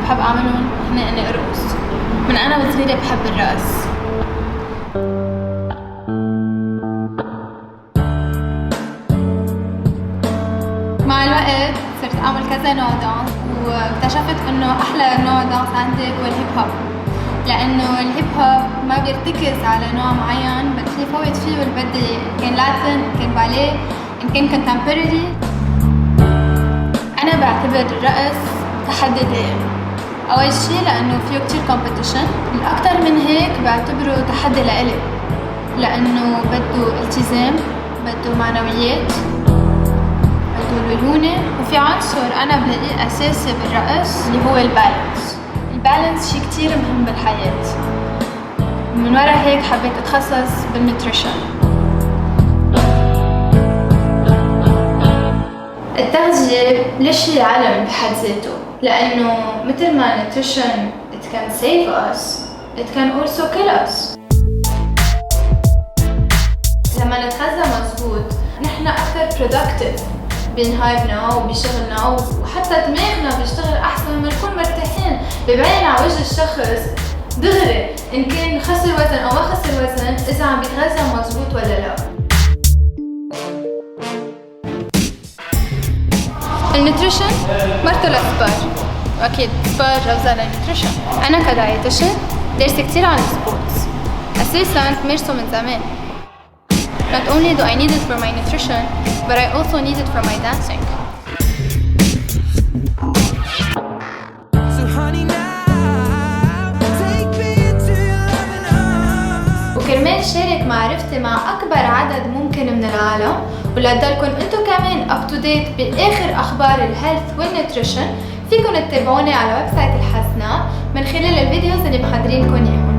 بحب اعملهم هن اني ارقص. من انا وصغيرة بحب الرقص. مع الوقت صرت اعمل كذا نوع دانس، واكتشفت انه احلى نوع دانس عندي هو الهيب هوب، لانه الهيب هوب ما بيرتكز على نوع معين، بس يفوت فيه اللي بدي، ان كان لاتين، ان كان باليه، ان كان كونتمبورري. انا بعتبر الرقص تحدي دائم. اول شيء لانه فيه كتير كومبيتيشن، الاكثر من هيك بعتبره تحدي لإلي، لانه بده التزام، بده معنويات، بده ليونة، وفي عنصر انا بلاقيه اساسي بالرقص اللي هو البالانس. البالانس شيء كتير مهم بالحياة. من وراء هيك حبيت اتخصص بالنيوتريشن. التغذية ليش هي علم بحد ذاته؟ لأنه مثل ما nutrition it can save us, it can also kill us. لما نتغذى مزبوط نحن أكثر productive بنهارنا وبشغلنا، وحتى دماغنا بيشتغل أحسن، بنكون مرتاحين، ببين على وجه الشخص دغري إن كان خسر وزن أو ما خسر وزن إذا عم بيتغذى مزبوط ولا لا. النيوتريشن مرته للسبار، واكيد سبار جوزها للنيوتريشن. انا كدايتيشن دارسه كتير عن السبورتس، اساسا تمارسه من زمان. Not only do I need it for my nutrition, but I also need it for my dancing. وكرمال شارك معرفتي مع أكبر عدد ممكن من العالم، ولتضلكن انتو كمان up to date بآخر أخبار الهيلث والنيوتريشن، فيكن تتابعوني على ويب سايت الحسناء من خلال الفيديوز اللي محضرينكن إياهم.